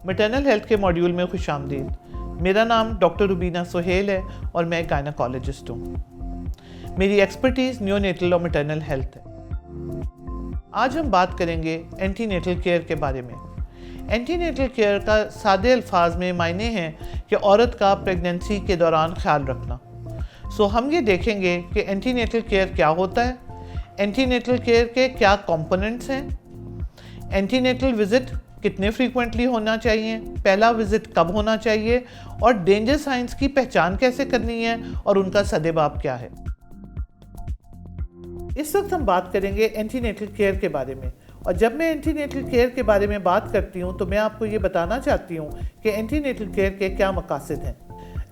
Maternal health کے module میں خوش آمدید۔ میرا نام ڈاکٹر روبینہ سہیل ہے اور میں گائناکالوجسٹ ہوں۔ میری ایکسپرٹیز نیو نیٹل اور میٹرنل ہیلتھ ہے۔ آج ہم بات کریں گے اینٹی نیٹل کیئر کے بارے میں۔ اینٹی نیٹل کیئر کا سادے الفاظ میں معنی ہے کہ عورت کا پریگننسی کے دوران خیال رکھنا۔ ہم یہ دیکھیں گے کہ اینٹی نیٹل کیئر کیا ہوتا ہے، اینٹی نیٹل کیئر کے کیا کمپوننٹس ہیں، اینٹی نیٹل وزٹ کتنے فریکوینٹلی ہونا چاہیے، پہلا وزٹ کب ہونا چاہیے، اور ڈینجر سائنس کی پہچان کیسے کرنی ہے اور ان کا سدباب کیا ہے۔ اس وقت ہم بات کریں گے اینٹی نیٹل کیئر کے بارے میں، اور جب میں اینٹی نیٹل کیئر کے بارے میں بات کرتی ہوں تو میں آپ کو یہ بتانا چاہتی ہوں کہ اینٹی نیٹل کیئر کے کیا مقاصد ہیں۔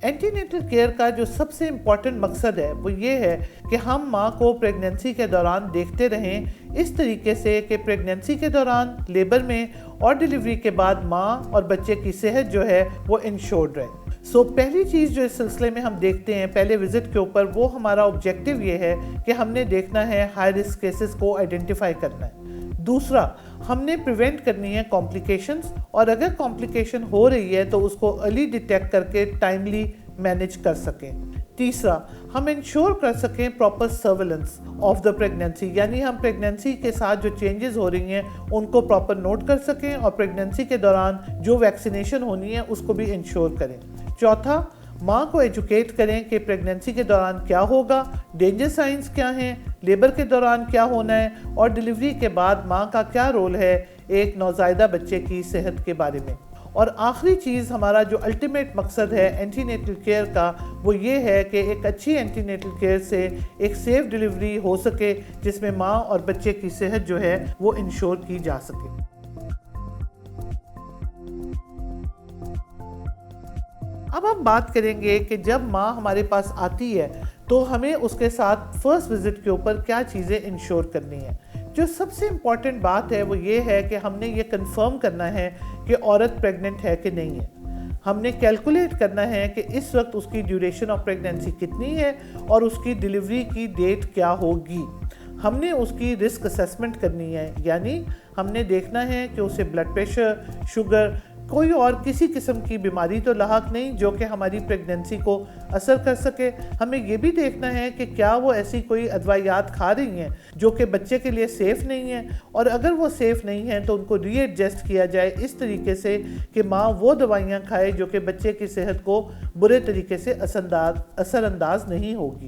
اینٹی نیٹل کیئر کا جو سب سے امپورٹنٹ مقصد ہے وہ یہ ہے کہ ہم ماں کو پریگننسی کے دوران دیکھتے رہیں اس طریقے سے کہ پریگننسی کے دوران، لیبر میں اور ڈیلیوری کے بعد ماں اور بچے کی صحت جو ہے وہ انشورڈ رہے۔ پہلی چیز جو اس سلسلے میں ہم دیکھتے ہیں پہلے وزٹ کے اوپر، وہ ہمارا آبجیکٹیو یہ ہے کہ ہم نے دیکھنا ہے ہائی رسک کیسز کو آئیڈینٹیفائی کرنا ہے۔ دوسرا، ہم نے پریونٹ کرنی ہے کمپلیکیشنز، اور اگر کمپلیکیشن ہو رہی ہے تو اس کو ارلی ڈیٹیکٹ کر کے ٹائملی مینیج کر سکیں۔ تیسرا، ہم انشور کر سکیں proper surveillance of the pregnancy, یعنی ہم پریگننسی کے ساتھ جو چینجز ہو رہی ہیں ان کو پراپر نوٹ کر سکیں، اور پریگننسی کے دوران جو ویکسینیشن ہونی ہے اس کو بھی انشور کریں۔ چوتھا، ماں کو ایجوکیٹ کریں کہ پریگننسی کے دوران کیا ہوگا، ڈینجر سائنس کیا ہیں، لیبر کے دوران کیا ہونا ہے، اور ڈیلیوری کے بعد ماں کا کیا رول ہے ایک نوزائیدہ بچے کی صحت کے بارے میں۔ اور آخری چیز، ہمارا جو الٹیمیٹ مقصد ہے اینٹی نیٹل کیئر کا وہ یہ ہے کہ ایک اچھی اینٹی نیٹل کیئر سے ایک سیف ڈیلیوری ہو سکے جس میں ماں اور بچے کی صحت جو ہے وہ انشور کی جا سکے۔ اب ہم بات کریں گے کہ جب ماں ہمارے پاس آتی ہے تو ہمیں اس کے ساتھ فرسٹ وزٹ کے اوپر کیا چیزیں انشور کرنی ہیں۔ جو سب سے امپورٹنٹ بات ہے وہ یہ ہے کہ ہم نے یہ کنفرم کرنا ہے کہ عورت پریگننٹ ہے کہ نہیں ہے۔ ہم نے کیلکولیٹ کرنا ہے کہ اس وقت اس کی ڈیوریشن آف پریگننسی کتنی ہے اور اس کی ڈیلیوری کی ڈیٹ کیا ہوگی۔ ہم نے اس کی رسک اسیسمنٹ کرنی ہے، یعنی ہم نے دیکھنا ہے کہ اسے بلڈ پریشر، شوگر، کوئی اور کسی قسم کی بیماری تو لاحق نہیں جو کہ ہماری پریگننسی کو اثر کر سکے۔ ہمیں یہ بھی دیکھنا ہے کہ کیا وہ ایسی کوئی ادویات کھا رہی ہیں جو کہ بچے کے لیے سیف نہیں ہیں، اور اگر وہ سیف نہیں ہیں تو ان کو ری ایڈجسٹ کیا جائے اس طریقے سے کہ ماں وہ دوائیاں کھائے جو کہ بچے کی صحت کو برے طریقے سے اثر انداز نہیں ہوگی۔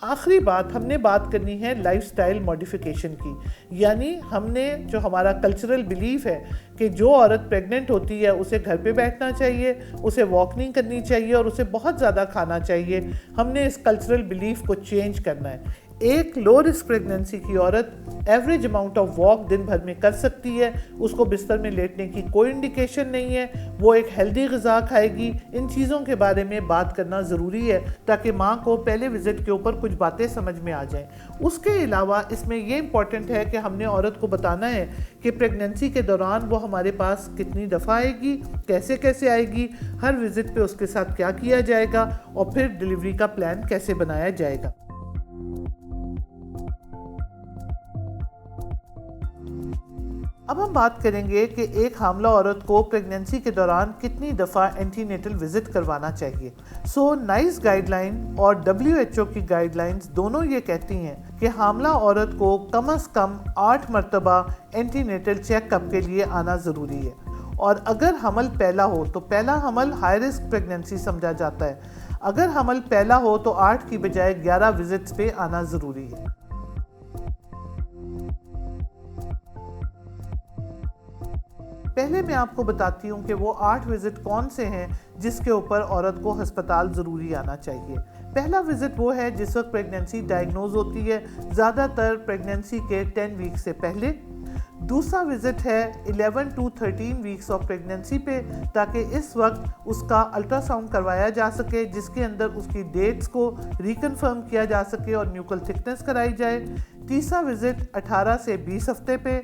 آخری بات، ہم نے بات کرنی ہے لائف سٹائل موڈیفیکیشن کی، یعنی ہم نے جو ہمارا کلچرل بلیف ہے کہ جو عورت پریگننٹ ہوتی ہے اسے گھر پہ بیٹھنا چاہیے، اسے واک نہیں کرنی چاہیے اور اسے بہت زیادہ کھانا چاہیے، ہم نے اس کلچرل بلیف کو چینج کرنا ہے۔ ایک لو رسک پریگننسی کی عورت ایوریج اماؤنٹ آف واک دن بھر میں کر سکتی ہے، اس کو بستر میں لیٹنے کی کوئی انڈیکیشن نہیں ہے، وہ ایک ہیلدی غذا کھائے گی۔ ان چیزوں کے بارے میں بات کرنا ضروری ہے تاکہ ماں کو پہلے وزٹ کے اوپر کچھ باتیں سمجھ میں آ جائیں۔ اس کے علاوہ اس میں یہ امپورٹنٹ ہے کہ ہم نے عورت کو بتانا ہے کہ پریگننسی کے دوران وہ ہمارے پاس کتنی دفعہ آئے گی، کیسے آئے گی، ہر وزٹ پہ اس کے ساتھ کیا کیا جائے گا، اور پھر ڈیلیوری کا پلان کیسے بنایا جائے گا۔ اب ہم بات کریں گے کہ ایک حاملہ عورت کو پریگننسی کے دوران کتنی دفعہ اینٹی نیٹل وزٹ کروانا چاہیے۔ نائس گائیڈ لائن اور WHO کی گائیڈ لائنز دونوں یہ کہتی ہیں کہ حاملہ عورت کو کم از کم 8 مرتبہ اینٹی نیٹل چیک اپ کے لیے آنا ضروری ہے، اور اگر حمل پہلا ہو تو پہلا حمل ہائی رسک پریگننسی سمجھا جاتا ہے، اگر حمل پہلا ہو تو 8 کی بجائے 11 وزٹس پہ آنا ضروری ہے۔ پہلے میں آپ کو بتاتی ہوں کہ وہ 8 وزٹ کون سے ہیں جس کے اوپر عورت کو ہسپتال ضروری آنا چاہیے۔ پہلا وزٹ وہ ہے جس وقت پریگننسی ڈائگنوز ہوتی ہے، زیادہ تر پریگننسی کے 10 ویک سے پہلے۔ دوسرا وزٹ ہے 11 to 13 ویکس آف پریگننسی پہ، تاکہ اس وقت اس کا الٹرا ساؤنڈ کروایا جا سکے جس کے اندر اس کی ڈیٹس کو ریکنفرم کیا جا سکے اور نیوکل تھکنس کرائی جائے۔ تیسرا وزٹ 18 سے 20 ہفتے پہ،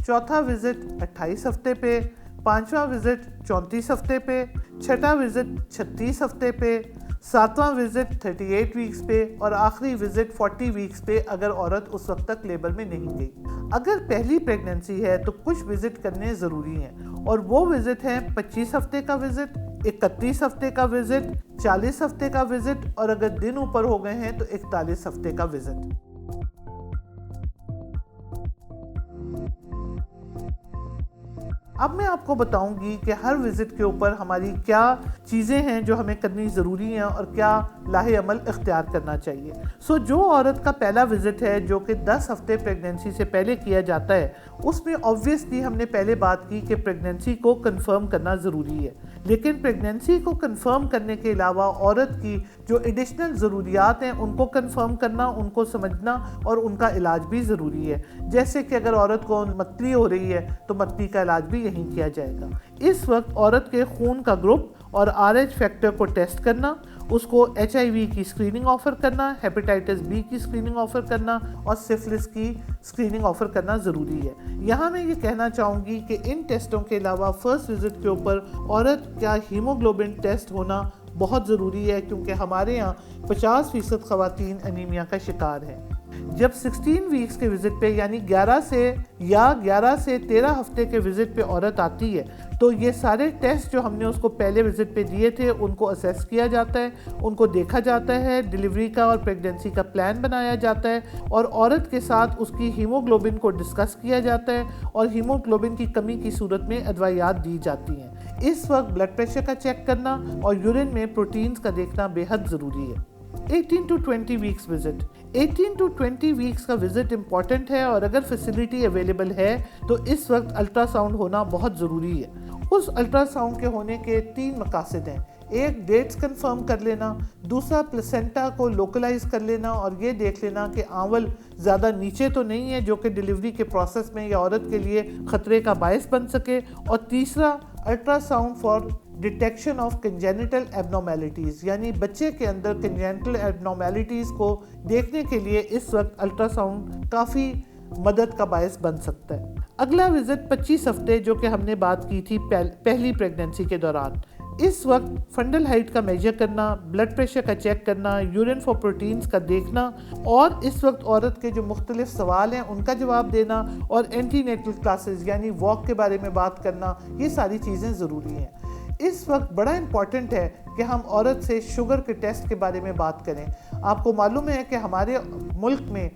چوتھا وزٹ 28 ہفتے پہ، پانچواں وزٹ 34 ہفتے پہ، چھٹا وزٹ 36 ہفتے پہ، 7واں وزٹ 38 ویکس پہ اور آخری وزٹ 40 ویکس پہ اگر عورت اس وقت تک لیبر میں نہیں گئی۔ اگر پہلی پریگننسی ہے تو کچھ وزٹ کرنے ضروری ہیں، اور وہ وزٹ ہیں 25 ہفتے کا وزٹ، 31 ہفتے کا وزٹ، 40 ہفتے کا وزٹ، اور اگر دن اوپر ہو گئے ہیں تو 41 ہفتے کا وزٹ۔ اب میں آپ کو بتاؤں گی کہ ہر وزٹ کے اوپر ہماری کیا چیزیں ہیں جو ہمیں کرنی ضروری ہیں اور کیا لاہ عمل اختیار کرنا چاہیے۔ جو عورت کا پہلا وزٹ ہے جو کہ 10 ہفتے پریگننسی سے پہلے کیا جاتا ہے، اس میں آبویسلی ہم نے پہلے بات کی کہ پریگننسی کو کنفرم کرنا ضروری ہے، لیکن پریگننسی کو کنفرم کرنے کے علاوہ عورت کی جو ایڈیشنل ضروریات ہیں ان کو کنفرم کرنا، ان کو سمجھنا اور ان کا علاج بھی ضروری ہے۔ جیسے کہ اگر عورت کو متلی ہو رہی ہے تو متلی کا علاج بھی یہیں کیا جائے گا۔ اس وقت عورت کے خون کا گروپ اور RH فیکٹر کو ٹیسٹ کرنا، اس کو HIV کی اسکریننگ آفر کرنا، ہیپیٹائٹس B کی اسکریننگ آفر کرنا اور سفلس کی اسکریننگ آفر کرنا ضروری ہے۔ یہاں میں یہ کہنا چاہوں گی کہ ان ٹیسٹوں کے علاوہ فرسٹ وزٹ کے اوپر عورت کا ہیموگلوبن ٹیسٹ ہونا بہت ضروری ہے، کیونکہ ہمارے یہاں 50% خواتین انیمیا کا شکار ہیں۔ جب 16 ویکس کے وزٹ پہ یعنی 11 سے 13 ہفتے کے وزٹ پہ عورت آتی ہے تو یہ سارے ٹیسٹ جو ہم نے اس کو پہلے وزٹ پہ دیے تھے ان کو اسیس کیا جاتا ہے، ان کو دیکھا جاتا ہے، ڈیلیوری کا اور پریگننسی کا پلان بنایا جاتا ہے، اور عورت کے ساتھ اس کی ہیموگلوبن کو ڈسکس کیا جاتا ہے اور ہیموگلوبن کی کمی کی صورت میں ادویات دی جاتی ہیں۔ اس وقت بلڈ پریشر کا چیک کرنا اور یورین میں پروٹینز کا دیکھنا بے حد ضروری ہے۔ 18 to 20 ویکس وزٹ 18 to 20 ویکس کا وزٹ امپورٹنٹ ہے، اور اگر فیسلٹی اویلیبل ہے تو اس وقت الٹرا ساؤنڈ ہونا بہت ضروری ہے۔ اس الٹرا ساؤنڈ کے ہونے کے 3 مقاصد ہیں۔ ایک ڈیٹس کنفرم کر لینا، دوسرا پلسینٹا کو لوکلائز کر لینا اور یہ دیکھ لینا کہ آنول زیادہ نیچے تو نہیں ہے جو کہ ڈیلیوری کے پروسیس میں یا عورت کے لیے خطرے کا باعث بن سکے، اور تیسرا ultrasound for detection of congenital abnormalities, یعنی بچے کے اندر کنجینیٹل ایبنارمیلٹیز کو دیکھنے کے لیے اس وقت الٹرا ساؤنڈ کافی مدد کا باعث بن سکتا ہے۔ اگلا وزٹ 25 ہفتے جو کہ ہم نے بات کی تھی پہلی پریگننسی کے دوران۔ اس وقت فنڈل ہائٹ کا میجر کرنا، بلڈ پریشر کا چیک کرنا، یورین فار پروٹینز کا دیکھنا، اور اس وقت عورت کے جو مختلف سوال ہیں ان کا جواب دینا، اور اینٹی نیٹل کلاسز یعنی واک کے بارے میں بات کرنا، یہ ساری چیزیں ضروری ہیں۔ اس وقت بڑا امپورٹنٹ ہے کہ ہم عورت سے شوگر کے ٹیسٹ کے بارے میں بات کریں۔ آپ کو معلوم ہے کہ ہمارے ملک میں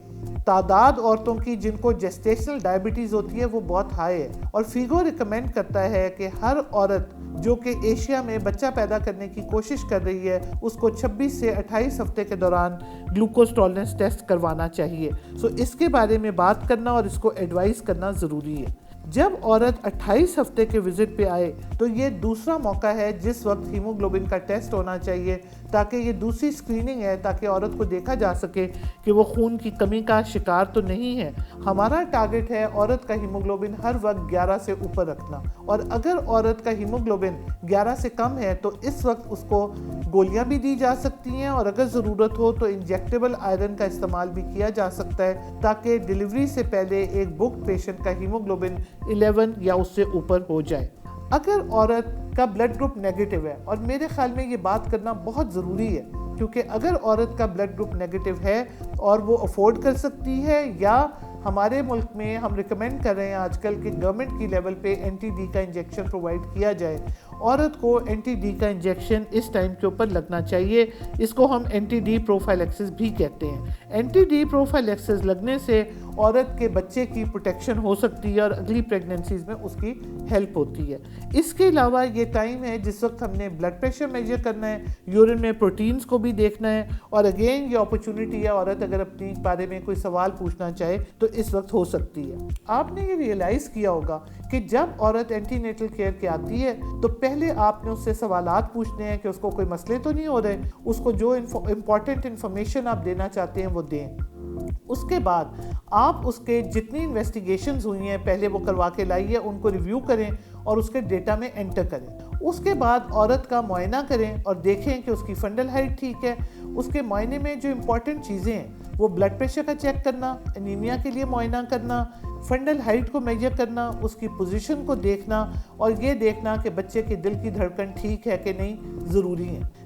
تعداد عورتوں کی جن کو جیسٹیشنل ڈائبٹیز ہوتی ہے وہ بہت ہائی ہے، اور فیگو ریکمینڈ کرتا ہے کہ ہر عورت جو کہ ایشیا میں بچہ پیدا کرنے کی کوشش کر رہی ہے اس کو 26 سے 28 ہفتے کے دوران گلوکوز ٹالرنس ٹیسٹ کروانا چاہیے۔ اس کے بارے میں بات کرنا اور اس کو ایڈوائز کرنا ضروری ہے۔ جب عورت 28 ہفتے کے وزٹ پہ آئے تو یہ دوسرا موقع ہے جس وقت ہیموگلوبن کا ٹیسٹ ہونا چاہیے، تاکہ یہ دوسری سکریننگ ہے تاکہ عورت کو دیکھا جا سکے کہ وہ خون کی کمی کا شکار تو نہیں ہے۔ ہمارا ٹارگٹ ہے عورت کا ہیموگلوبن ہر وقت 11 سے اوپر رکھنا، اور اگر عورت کا ہیموگلوبن 11 سے کم ہے تو اس وقت اس کو گولیاں بھی دی جا سکتی ہیں، اور اگر ضرورت ہو تو انجیکٹیبل آئرن کا استعمال بھی کیا جا سکتا ہے تاکہ ڈیلیوری سے پہلے ایک بک پیشنٹ کا ہیموگلوبن 11 یا اس سے اوپر ہو جائے۔ اگر عورت کا بلڈ گروپ نیگیٹو ہے، اور میرے خیال میں یہ بات کرنا بہت ضروری ہے، کیونکہ اگر عورت کا بلڈ گروپ نیگیٹو ہے اور وہ افورڈ کر سکتی ہے، یا ہمارے ملک میں ہم ریکمینڈ کر رہے ہیں آج کل کہ گورنمنٹ کی لیول پہ اینٹی ڈی کا انجیکشن پرووائڈ کیا جائے، عورت کو اینٹی ڈی کا انجیکشن اس ٹائم کے اوپر لگنا چاہیے۔ اس کو ہم اینٹی ڈی پروفائلیکسس بھی کہتے ہیں۔ اینٹی ڈی پروفائلیکسس لگنے سے عورت کے بچے کی پروٹیکشن ہو سکتی ہے اور اگلی پریگننسیز میں اس کی ہیلپ ہوتی ہے۔ اس کے علاوہ یہ ٹائم ہے جس وقت ہم نے بلڈ پریشر میجر کرنا ہے، یورین میں پروٹینز کو بھی دیکھنا ہے، اور اگین یہ اپرچونٹی ہے عورت اگر اپنی بارے میں کوئی سوال پوچھنا چاہے تو اس وقت ہو سکتی ہے۔ آپ نے یہ ریئلائز کیا ہوگا کہ جب عورت اینٹی نیٹل کیئر کے آتی ہے تو پہلے آپ نے اس سے سوالات پوچھنے ہیں کہ اس کو کوئی مسئلے تو نہیں ہو رہے، اس کو جو امپورٹنٹ انفارمیشن آپ دینا چاہتے ہیں وہ دیں۔ اس کے بعد آپ اس کے جتنی انویسٹیگیشنز ہوئی ہیں پہلے وہ کروا کے لائیے، ان کو ریویو کریں اور اس کے ڈیٹا میں انٹر کریں۔ اس کے بعد عورت کا معائنہ کریں اور دیکھیں کہ اس کی فنڈل ہائٹ ٹھیک ہے۔ اس کے معائنے میں جو امپورٹنٹ چیزیں ہیں وہ بلڈ پریشر کا چیک کرنا، انیمیا کے لیے معائنہ کرنا، فنڈل ہائٹ کو میجر کرنا، اس کی پوزیشن کو دیکھنا، اور یہ دیکھنا کہ بچے کے دل کی دھڑکن ٹھیک ہے کہ نہیں ضروری ہے۔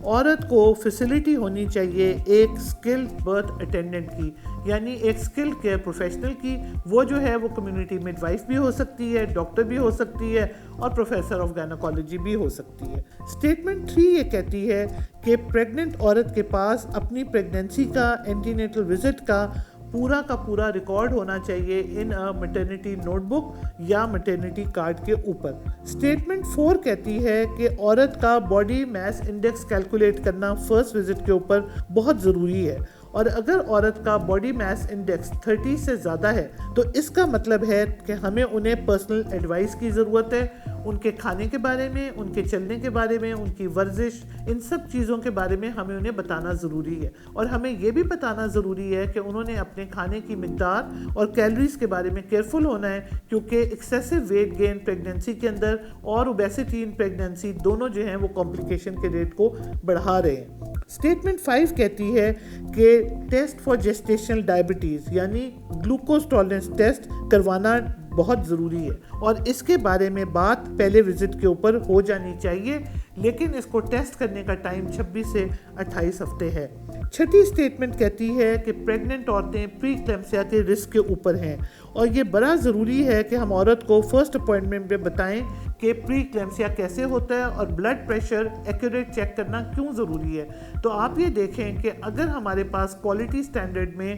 عورت کو فیسلٹی ہونی چاہیے ایک اسکلڈ برتھ اٹینڈنٹ کی، یعنی ایک اسکلڈ کیئر پروفیشنل کی. وہ جو ہے وہ کمیونٹی مڈ وائف بھی ہو سکتی ہے، ڈاکٹر بھی ہو سکتی ہے، اور پروفیسر آف گائنیکالوجی بھی ہو سکتی ہے. اسٹیٹمنٹ 3 یہ کہتی ہے کہ پریگننٹ عورت کے پاس اپنی پریگننسی کا اینٹی نیٹل وزٹ کا پورا ریکارڈ ہونا چاہیے ان میٹرنٹی نوٹ بک یا میٹرنٹی کارڈ کے اوپر. اسٹیٹمنٹ 4 کہتی ہے کہ عورت کا باڈی میس انڈیکس کیلکولیٹ کرنا فرسٹ وزٹ کے اوپر بہت ضروری ہے، اور اگر عورت کا باڈی میس انڈیکس 30 سے زیادہ ہے تو اس کا مطلب ہے کہ ہمیں انہیں پرسنل ایڈوائس کی ضرورت ہے، ان کے کھانے کے بارے میں، ان کے چلنے کے بارے میں، ان کی ورزش، ان سب چیزوں کے بارے میں ہمیں انہیں بتانا ضروری ہے. اور ہمیں یہ بھی بتانا ضروری ہے کہ انہوں نے اپنے کھانے کی مقدار اور کیلوریز کے بارے میں کیئرفل ہونا ہے، کیونکہ ایکسیسو ویٹ گین پریگننسی کے اندر اور اوبیسٹی ان پریگننسی دونوں جو ہیں وہ کمپلیکیشن کے ریٹ کو بڑھا رہے ہیں. اسٹیٹمنٹ 5 کہتی ہے کہ ٹیسٹ فار جیسٹیشنل ڈائبٹیز یعنی گلوکوز ٹالرنس ٹیسٹ کروانا بہت ضروری ہے، اور اس کے بارے میں بات پہلے وزٹ کے اوپر ہو جانی چاہیے، لیکن اس کو ٹیسٹ کرنے کا ٹائم 26 سے 28 ہفتے ہے. چھٹی اسٹیٹمنٹ کہتی ہے کہ پریگننٹ عورتیں پری کلیمسیا کے رسک کے اوپر ہیں، اور یہ بڑا ضروری ہے کہ ہم عورت کو فرسٹ اپوائنٹمنٹ میں بتائیں کہ پری کلیمسیا کیسے ہوتا ہے اور بلڈ پریشر ایکوریٹ چیک کرنا کیوں ضروری ہے. تو آپ یہ دیکھیں کہ اگر ہمارے پاس کوالٹی سٹینڈرڈ میں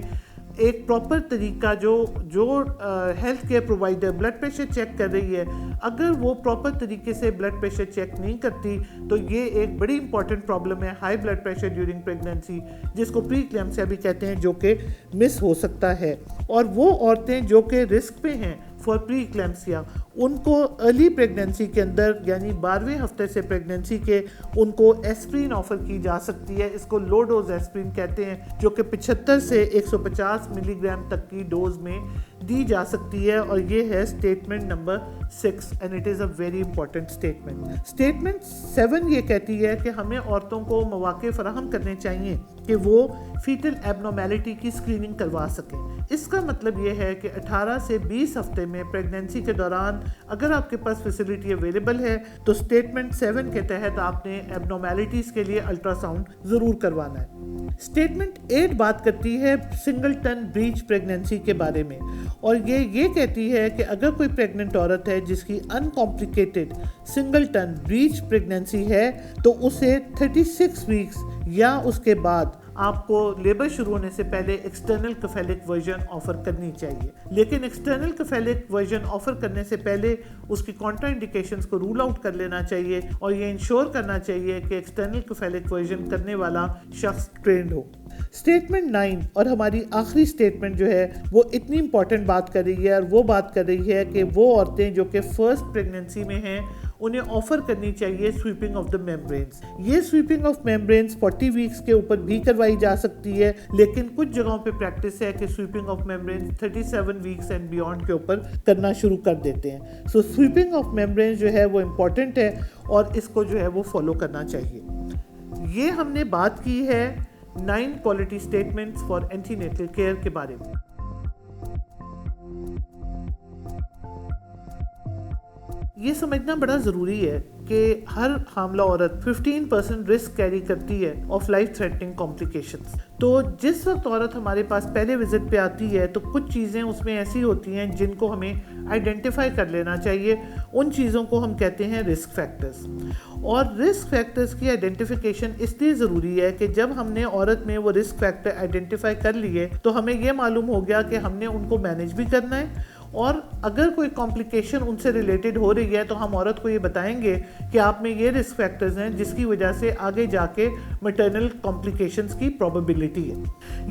ایک پراپر طریقہ جو health care provider blood pressure check کر رہی ہے، اگر وہ پراپر طریقے سے بلڈ پریشر چیک نہیں کرتی تو یہ ایک بڑی امپورٹنٹ پرابلم ہے high blood pressure during pregnancy, جس کو پری کلیمسیا بھی کہتے ہیں، جو کہ مس ہو سکتا ہے. اور وہ عورتیں جو کہ رسک پہ ہیں فار پری کلیمسیا، ان کو ارلی پریگننسی کے اندر یعنی 12ویں ہفتے سے پریگننسی کے ان کو ایسپرین آفر کی جا سکتی ہے. اس کو لو ڈوز ایسپرین کہتے ہیں، جو کہ 75 سے 150 ملی گرام تک کی ڈوز میں دی جا سکتی ہے، اور یہ ہے statement number 6 and it is a very important statement. Statement 7 یہ کہتی ہے کہ ہمیں عورتوں کو مواقع فراہم کرنے چاہیے کہ وہ فیٹل ایبنارمیلٹی کی اسکریننگ کروا سکیں. اس کا مطلب یہ ہے کہ 18 سے 20 ہفتے میں پریگننسی کے دوران اگر آپ کے پاس فیسلٹی اویلیبل ہے تو اسٹیٹمنٹ 7 کے تحت آپ نے ایبنارمیلٹیز کے لیے الٹرا ساؤنڈ ضرور کروانا ہے. اسٹیٹمنٹ 8 بات کرتی ہے سنگلٹن بریچ پریگننسی کے بارے میں، اور یہ کہتی ہے کہ اگر کوئی پریگننٹ عورت ہے جس کی ان کمپلیکیٹڈ سنگلٹن بریچ پریگننسی ہے تو اسے 36 ویکس یا اس کے بعد آپ کو لیبر شروع ہونے سے پہلے ایکسٹرنل کیفیلک ورژن آفر کرنی چاہیے. لیکن ایکسٹرنل کیفیلک ورژن آفر کرنے سے پہلے اس کی کانٹرا انڈیکیشنز کو رول آؤٹ کر لینا چاہیے، اور یہ انشور کرنا چاہیے کہ ایکسٹرنل کیفیلک ورژن کرنے والا شخص ٹرینڈ ہو. اسٹیٹمنٹ 9 اور ہماری آخری اسٹیٹمنٹ جو ہے وہ اتنی امپورٹنٹ بات کر رہی ہے، اور وہ بات کر رہی ہے کہ وہ عورتیں جو کہ فرسٹ پریگننسی میں ہیں انہیں آفر کرنی چاہیے سویپنگ آف دا میمبرینز. یہ سویپنگ آف میمبرینز 40 ویکس کے اوپر بھی کروائی جا سکتی ہے، لیکن کچھ جگہوں پہ پریکٹس ہے کہ sweeping of membranes 37 weeks and beyond کے اوپر کرنا شروع کر دیتے ہیں. سو سویپنگ آف میمبرینز جو ہے وہ امپورٹنٹ ہے، اور اس کو جو ہے وہ فالو کرنا چاہیے. یہ ہم نے بات کی ہے 9 quality statements for antenatal care کے بارے میں. یہ سمجھنا بڑا ضروری ہے کہ ہر حاملہ عورت 15% رسک کیری کرتی ہے آف لائف تھریٹنگ کمپلیکیشنز. تو جس وقت عورت ہمارے پاس پہلے وزٹ پہ آتی ہے تو کچھ چیزیں اس میں ایسی ہوتی ہیں جن کو ہمیں آئیڈینٹیفائی کر لینا چاہیے. ان چیزوں کو ہم کہتے ہیں رسک فیکٹرز. اور رسک فیکٹرز کی آئیڈینٹیفیکیشن اس لیے ضروری ہے کہ جب ہم نے عورت میں وہ رسک فیکٹر آئیڈینٹیفائی کر لیے تو ہمیں یہ معلوم ہو گیا کہ ہم نے ان کو مینیج بھی کرنا ہے، اور اگر کوئی کمپلیکیشن ان سے ریلیٹڈ ہو رہی ہے تو ہم عورت کو یہ بتائیں گے کہ آپ میں یہ رسک فیکٹرز ہیں جس کی وجہ سے آگے جا کے میٹرنل کمپلیکیشنز کی پروبیبلٹی ہے.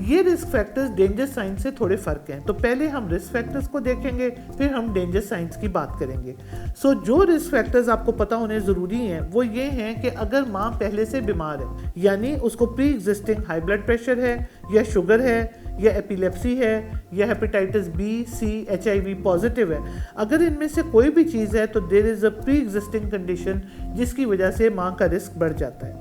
یہ رسک فیکٹرز ڈینجر سائنس سے تھوڑے فرق ہیں. تو پہلے ہم رسک فیکٹرز کو دیکھیں گے، پھر ہم ڈینجر سائنس کی بات کریں گے. سو جو رسک فیکٹرز آپ کو پتہ ہونے ضروری ہیں وہ یہ ہیں کہ اگر ماں پہلے سے بیمار ہے، یعنی اس کو pre existing high blood pressure ہے یا شوگر ہے یا ایپیلیپسی ہے یا hepatitis B C HIV positive ہے، اگر ان میں سے کوئی بھی چیز ہے تو دیر از اے پری ایگزسٹنگ کنڈیشن جس کی وجہ سے ماں کا رسک بڑھ جاتا ہے.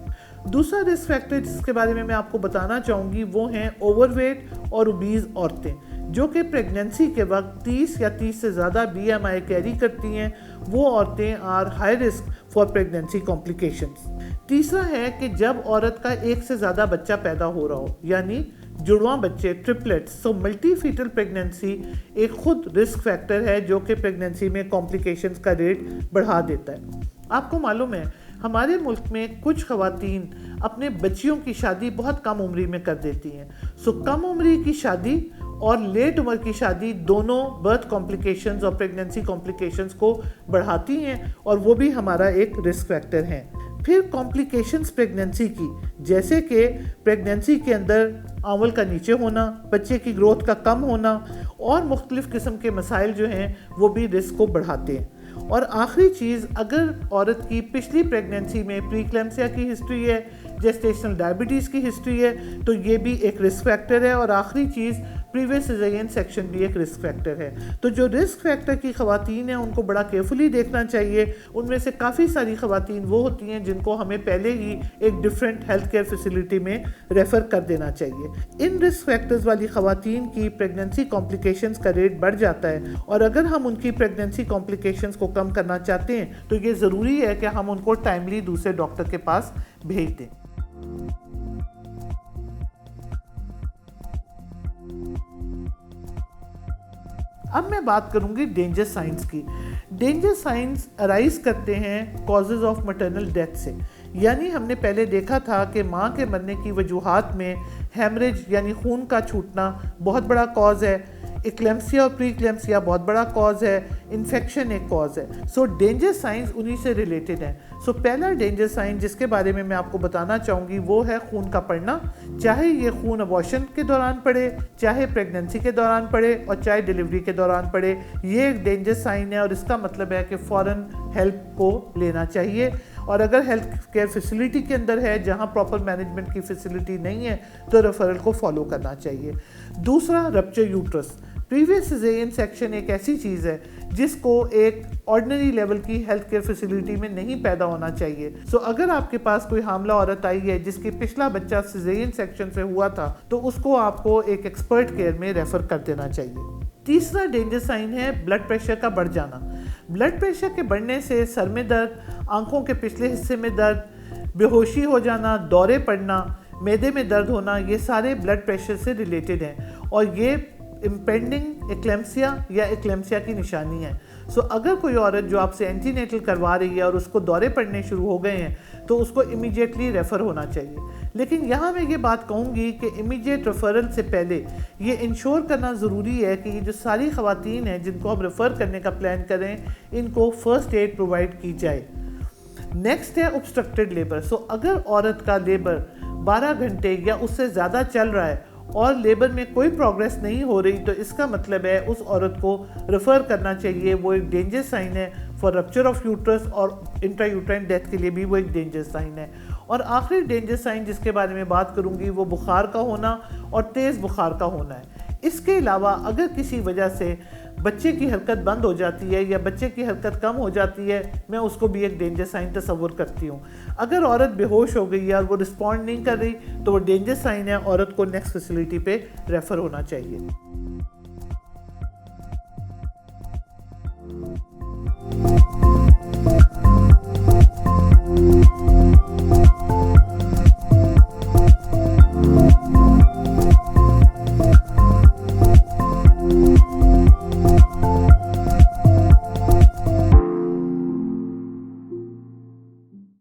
دوسرا رسک فیکٹر جس کے بارے میں آپ کو بتانا چاہوں گی وہ ہیں اوور ویٹ اور اوبیز عورتیں جو کہ پریگننسی کے وقت 30 یا 30 سے زیادہ BMI کیری کرتی ہیں. وہ عورتیں are high risk for pregnancy complications. تیسرا ہے کہ جب عورت کا ایک سے زیادہ بچہ پیدا ہو رہا ہو، یعنی جڑواں بچے، ٹرپلٹس. سو ملٹی فیٹل پریگننسی ایک خود رسک فیکٹر ہے جو کہ پریگننسی میں کمپلیکیشنز کا ریٹ بڑھا دیتا ہے. آپ کو معلوم ہے ہمارے ملک میں کچھ خواتین اپنے بچیوں کی شادی بہت کم عمری میں کر دیتی ہیں. سو کم عمری کی شادی اور لیٹ عمر کی شادی دونوں برتھ کمپلیکیشنز اور پریگننسی کمپلیکیشنز کو بڑھاتی ہیں، اور وہ بھی ہمارا ایک رسک فیکٹر ہے. پھر کمپلیکیشنز پریگننسی کی، جیسے کہ پریگننسی کے اندر آنول کا نیچے ہونا، بچے کی گروتھ کا کم ہونا، اور مختلف قسم کے مسائل جو ہیں وہ بھی رسک کو بڑھاتے ہیں. اور آخری چیز، اگر عورت کی پچھلی پریگننسی میں پری کلیمسیا کی ہسٹری ہے، جیسٹیشنل ڈائبٹیز کی ہسٹری ہے، تو یہ بھی ایک رسک فیکٹر ہے. اور آخری چیز، پریویس سیزرین سیکشن بھی ایک رسک فیکٹر ہے. تو جو رسک فیکٹر کی خواتین ہیں ان کو بڑا کیئرفلی دیکھنا چاہیے. ان میں سے کافی ساری خواتین وہ ہوتی ہیں جن کو ہمیں پہلے ہی ایک ڈفرینٹ ہیلتھ کیئر فیسلٹی میں ریفر کر دینا چاہیے. ان رسک فیکٹرز والی خواتین کی پریگننسی کمپلیکیشنز کا ریٹ بڑھ جاتا ہے، اور اگر ہم ان کی پریگننسی کمپلیکیشنز کو کم کرنا چاہتے ہیں تو یہ ضروری ہے کہ ہم ان کو ٹائملی دوسرے ڈاکٹر کے پاس بھیج دیں. اب میں بات کروں گی ڈینجر سائنز کی. ڈینجر سائنز ارائز کرتے ہیں کازز آف مٹرنل ڈیتھ سے. یعنی ہم نے پہلے دیکھا تھا کہ ماں کے مرنے کی وجوہات میں ہیمریج یعنی خون کا چھوٹنا بہت بڑا کاز ہے، ایکلیمسیا اور پری کلیمسیا بہت بڑا کاز ہے، انفیکشن ایک کاز ہے. سو ڈینجر سائنز انہی سے ریلیٹڈ ہیں. سو پہلا ڈینجر سائن جس کے بارے میں آپ کو بتانا چاہوں گی وہ ہے خون کا پڑنا، چاہے یہ خون ابورشن کے دوران پڑے، چاہے پریگننسی کے دوران پڑے، اور چاہے ڈیلیوری کے دوران پڑے. یہ ایک ڈینجر سائن ہے، اور اس کا مطلب ہے کہ فوراً ہیلپ کو لینا چاہیے. اور اگر ہیلتھ کیئر فیسلٹی کے اندر ہے جہاں پراپر مینجمنٹ کی فیسلٹی نہیں ہے تو ریفرل کو فالو کرنا چاہیے. دوسرا، رپچر یوٹرس. پریویس سیزرین سیکشن ایک ایسی چیز ہے جس کو ایک آرڈنری لیول کی ہیلتھ کیئر فیسلٹی میں نہیں پیدا ہونا چاہیے. سو اگر آپ کے پاس کوئی حاملہ عورت آئی ہے جس کی پچھلا بچہ سیزرین سیکشن سے ہوا تھا تو اس کو آپ کو ایک ایکسپرٹ کیئر میں ریفر کر دینا چاہیے. تیسرا ڈینجر سائن ہے بلڈ پریشر کا بڑھ جانا. بلڈ پریشر کے بڑھنے سے سر میں درد، آنکھوں کے پچھلے حصے میں درد، بے ہوشی ہو جانا، دورے پڑنا، معدے میں درد ہونا، یہ سارے بلڈ پریشر سے ریلیٹڈ ہیں، اور یہ امپینڈنگ ایکلیمسیا یا ایکلیمسیا کی نشانی ہے. سو اگر کوئی عورت جو آپ سے اینٹی نیٹل کروا رہی ہے اور اس کو دورے پڑنے شروع ہو گئے ہیں تو اس کو امیڈیٹلی ریفر ہونا چاہیے. لیکن یہاں میں یہ بات کہوں گی کہ امیڈیٹ ریفرل سے پہلے یہ انشور کرنا ضروری ہے کہ یہ جو ساری خواتین ہیں جن کو ہم ریفر کرنے کا پلان کریں ان کو فرسٹ ایڈ پرووائڈ کی جائے. نیکسٹ ہے obstructed لیبر. سو اگر عورت کا لیبر 12 گھنٹے یا اس سے زیادہ چل رہا ہے اور لیبر میں کوئی پروگریس نہیں ہو رہی تو اس کا مطلب ہے اس عورت کو ریفر کرنا چاہیے. وہ ایک ڈینجر سائن ہے فار رپچر آف یوٹرس، اور انٹرا یوٹرائن ڈیتھ کے لیے بھی وہ ایک ڈینجر سائن ہے. اور آخری ڈینجر سائن جس کے بارے میں بات کروں گی وہ بخار کا ہونا اور تیز بخار کا ہونا ہے. اس کے علاوہ اگر کسی وجہ سے بچے کی حرکت بند ہو جاتی ہے یا بچے کی حرکت کم ہو جاتی ہے، میں اس کو بھی ایک ڈینجر سائن تصور کرتی ہوں. اگر عورت بے ہوش ہو گئی ہے اور وہ رسپونڈ نہیں کر رہی تو وہ ڈینجر سائن ہے، عورت کو نیکسٹ فیسلٹی پہ ریفر ہونا چاہیے.